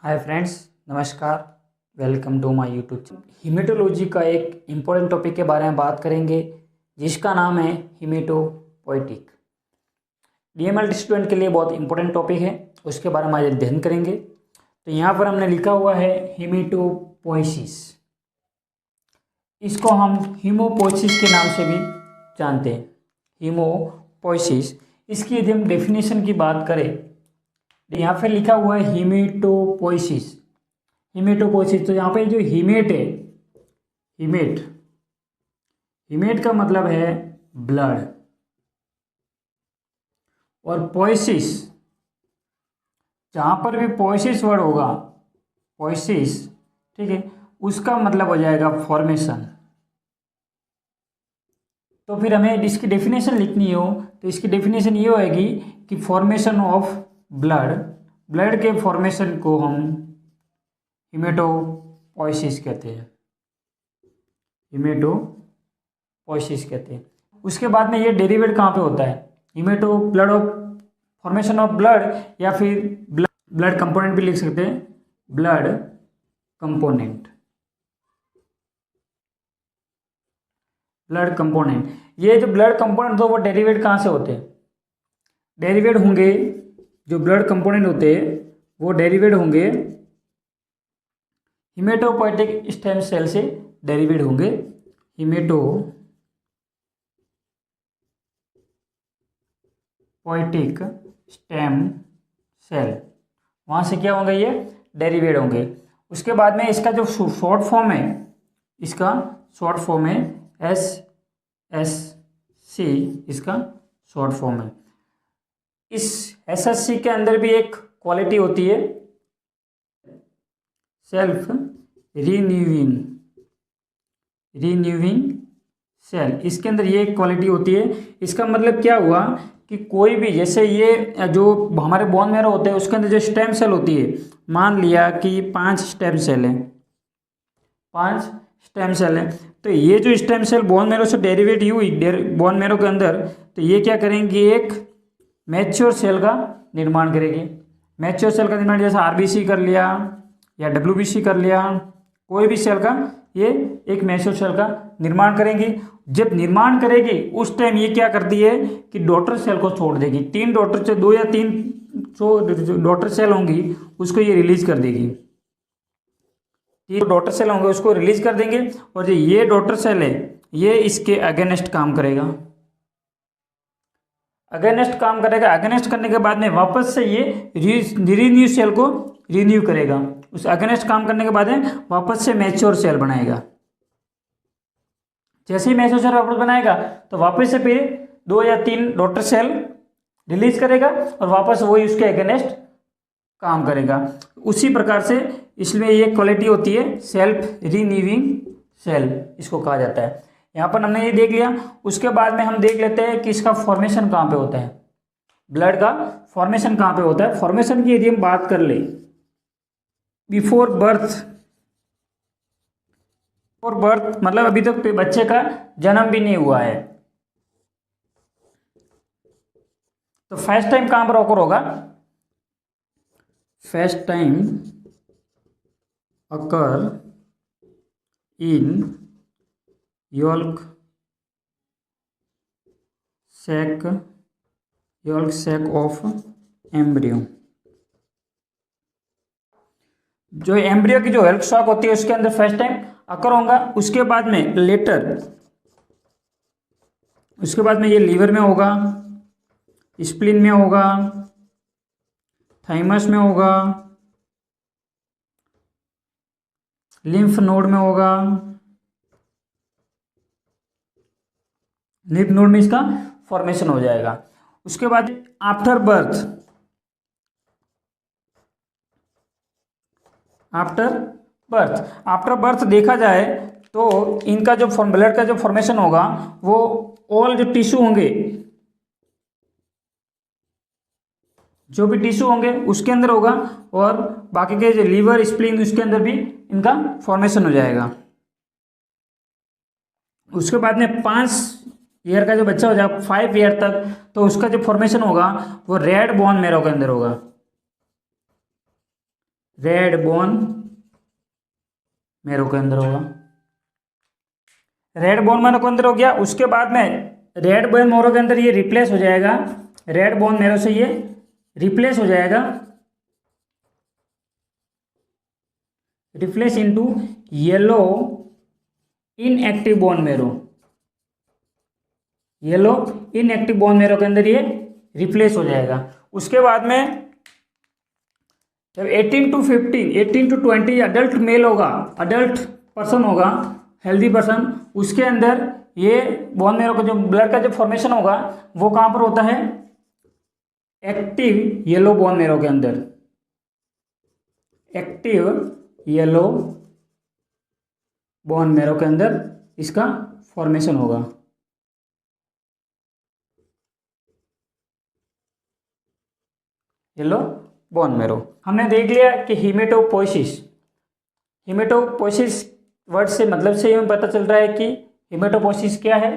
हाय friends, नमस्कार। Welcome to my YouTube channel. Haematology का एक इम्पोर्टेंट टॉपिक के बारे में बात करेंगे जिसका नाम है हीमेटोपोएटिक। डीएमएल स्टूडेंट के लिए बहुत इंपॉर्टेंट टॉपिक है, उसके बारे में आज अध्ययन करेंगे। तो यहाँ पर हमने लिखा हुआ है हीमेटोपोइसिस। इसको हम हीमोपोइसिस के नाम से भी जानते हैं, हीमोपोइसिस। इसकी यदि हम डेफिनेशन की बात करें, यहाँ पे लिखा हुआ है हीमेटोपोइसिस। हीमेटोपोइसिस, तो यहाँ पे जो हीमेट है, हीमेट हीमेट का मतलब है ब्लड, और पोइसिस, जहाँ पर भी पोइसिस वर्ड होगा, पोइसिस, ठीक है, उसका मतलब हो जाएगा फॉर्मेशन। तो फिर हमें इसकी डेफिनेशन लिखनी हो तो इसकी डेफिनेशन ये होगी कि फॉर्मेशन ऑफ ब्लड के फॉर्मेशन को हम हीमेटोपोइसिस कहते हैं, हीमेटोपोइसिस कहते हैं। उसके बाद में ये डेरिवेट कहाँ पे होता है, blood of formation of blood, या फिर ब्लड कंपोनेंट भी लिख सकते हैं, ब्लड कंपोनेंट। ये जो ब्लड कंपोनेंट, तो वो डेरिवेट कहाँ से होते हैं, डेरिवेट होंगे, जो ब्लड कंपोनेंट होते हैं वो डेरिवेट होंगे हीमेटोपोएटिक स्टेम सेल से, डेरिवेट होंगे हीमेटोपोएटिक स्टेम सेल, वहाँ से क्या होंगे, ये डेरिवेट होंगे। उसके बाद में इसका जो शॉर्ट फॉर्म है, इसका शॉर्ट फॉर्म है SSC, इसका शॉर्ट फॉर्म है। इस SSC के अंदर भी एक क्वालिटी होती है, सेल्फ रिन्यूइंग सेल। इसके अंदर ये एक क्वालिटी होती है। इसका मतलब क्या हुआ कि कोई भी, जैसे ये जो हमारे बोन मैरो होते हैं उसके अंदर जो स्टेम सेल होती है, मान लिया कि 5 स्टेम सेल है, 5 स्टेम सेल है, तो ये जो स्टेम सेल बोन मैरो से डेरिवेट हुई बोन मैरो के अंदर, तो ये क्या करेंगे, एक मैच्योर सेल का निर्माण करेगी। मैच्योर सेल का निर्माण जैसे आरबीसी कर लिया या डब्ल्यूबीसी कर लिया, कोई भी सेल का ये एक मैच्योर सेल का निर्माण करेंगी। जब निर्माण करेगी उस टाइम ये क्या करती है कि डॉटर सेल को छोड़ देगी। 3 डॉटर से 2 या 3 जो डॉटर सेल होंगी उसको ये रिलीज कर देगी, 3 डॉटर सेल होंगे उसको रिलीज कर देंगे, और जो ये डॉटर सेल है ये इसके अगेंस्ट काम करेगा, अगेंस्ट काम करेगा। अगेंस्ट करने के बाद में वापस से ये रिन्यू सेल को रिन्यू करेगा। उस अगेंस्ट काम करने के बाद में वापस से मैच्योर सेल बनाएगा। जैसे ही मैच्योर सेल वापस बनाएगा तो वापस से फिर 2 या 3 डॉटर सेल रिलीज करेगा और वापस वही उसके अगेंस्ट काम करेगा। उसी प्रकार से इसमें ये क्वालिटी होती है सेल्फ रिन्यूइंग सेल, इसको कहा जाता है। यहाँ पर हमने ये देख लिया। उसके बाद में हम देख लेते हैं कि इसका फॉर्मेशन कहाँ पे होता है, ब्लड का फॉर्मेशन कहाँ पे होता है। फॉर्मेशन की यदि हम बात कर ले, बिफोर बर्थ मतलब अभी तक तो बच्चे का जन्म भी नहीं हुआ है, तो फर्स्ट टाइम कहाँ पर ऑकर होगा, first time occur in yolk sac of embryo। जो एम्ब्रियो की जो यॉल्क सैक होती है उसके अंदर फर्स्ट टाइम अकर होगा। उसके बाद में लेटर, उसके बाद में ये लीवर में होगा, स्प्लीन में होगा, थाइमस में होगा, लिम्फ नोड में होगा, लिम्फ नोड में इसका फॉर्मेशन हो जाएगा। उसके बाद आफ्टर बर्थ देखा जाए तो इनका जो ब्लड का जो फॉर्मेशन होगा वो ऑल जो टिश्यू होंगे, जो भी टिश्यू होंगे उसके अंदर होगा, और बाकी के जो लीवर स्प्लीन उसके अंदर भी इनका फॉर्मेशन हो जाएगा। उसके बाद में 5 ईयर का जो बच्चा हो जाएगा 5 ईयर तक, तो उसका जो फॉर्मेशन होगा वो रेड बोन मैरो के अंदर होगा, रेड बोन मेरो के अंदर होगा। रेड बोन मेरो के अंदर हो गया। उसके बाद में रेड बोन मेरो के अंदर ये रिप्लेस हो जाएगा, रेड बोन मेरो से ये रिप्लेस हो जाएगा, replace into yellow inactive bone marrow, yellow inactive bone marrow के अंदर ये रिप्लेस हो जाएगा। उसके बाद में जब 18 to 15, 18 to 20 अडल्ट मेल होगा, अडल्ट पर्सन होगा, हेल्दी पर्सन, उसके अंदर ये बोन मेरो का जो ब्लड का जो फॉर्मेशन होगा वो कहाँ पर होता है, एक्टिव येलो बोन मेरो के अंदर, एक्टिव येलो बोन मेरो के अंदर इसका फॉर्मेशन होगा। येलो बोन मेरो हमने देख लिया कि हीमेटोपोइसिस, हीमेटोपोइसिस वर्ड से मतलब से हमें पता चल रहा है कि हीमेटोपोइसिस क्या है।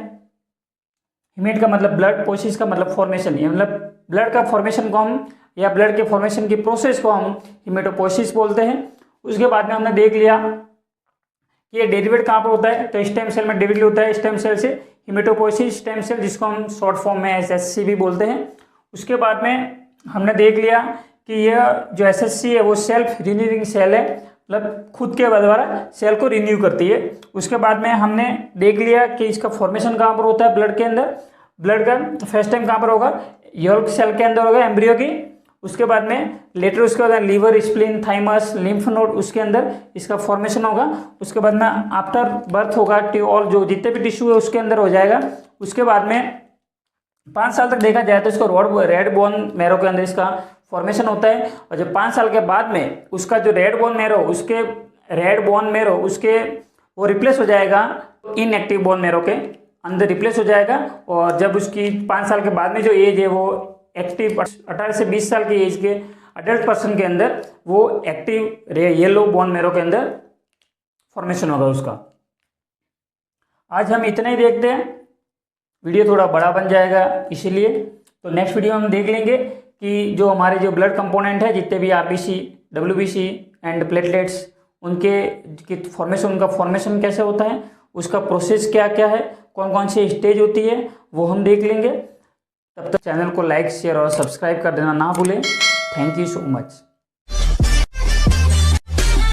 हीमेट का मतलब ब्लड, पोसिस का मतलब फॉर्मेशन, ये मतलब ब्लड का फॉर्मेशन को हम या ब्लड के फॉर्मेशन की प्रोसेस को हम हीमेटोपोइसिस बोलते हैं। उसके बाद में हमने देख लिया कि ये डेरिवेट कहाँ पर होता है, तो स्टेम सेल में डेरिवेट होता है, स्टेम सेल से हीमेटोपोइसिस स्टेम सेल, जिसको हम शॉर्ट फॉर्म में SSC भी बोलते हैं। उसके बाद में हमने देख लिया कि यह जो SSC है वो सेल्फ रिन्यूइंग सेल है, मतलब खुद के द्वारा सेल को रिन्यू करती है। उसके बाद में हमने देख लिया कि इसका फॉर्मेशन कहाँ पर होता है ब्लड के अंदर, ब्लड का फर्स्ट टाइम कहाँ पर होगा, यॉल्क सेल के अंदर होगा, एम्ब्रियो की। उसके बाद में लेटर उसके बाद liver, spleen, thymus, lymph node, उसके अंदर इसका फॉर्मेशन होगा। उसके बाद में आफ्टर बर्थ होगा, और जो जितने भी टिश्यू है उसके अंदर हो जाएगा। उसके बाद में 5 साल तक देखा जाए तो इसको रेड बोन मेरो के अंदर इसका फॉर्मेशन होता है। और जब 5 साल के बाद में उसका जो रेड बोन मेरो उसके वो रिप्लेस हो जाएगा, इनएक्टिव बोन मेरो के अंदर रिप्लेस हो जाएगा। और जब उसकी 5 साल के बाद में जो एज है वो एक्टिव 18 से 20 साल की एज के अडल्ट पर्सन के अंदर वो एक्टिव येलो बोन मेरो के अंदर फॉर्मेशन होगा उसका। आज हम इतना ही देखते हैं, वीडियो थोड़ा बड़ा बन जाएगा इसीलिए। तो नेक्स्ट वीडियो हम देख लेंगे कि जो हमारे जो ब्लड कंपोनेंट है, जितने भी RBC, WBC एंड प्लेटलेट्स, उनके फॉर्मेशन, उनका फॉर्मेशन कैसे होता है, उसका प्रोसेस क्या क्या है, कौन कौन सी स्टेज होती है, वो हम देख लेंगे। तब तक चैनल को लाइक, शेयर और सब्सक्राइब कर देना ना भूलें। Thank you so much.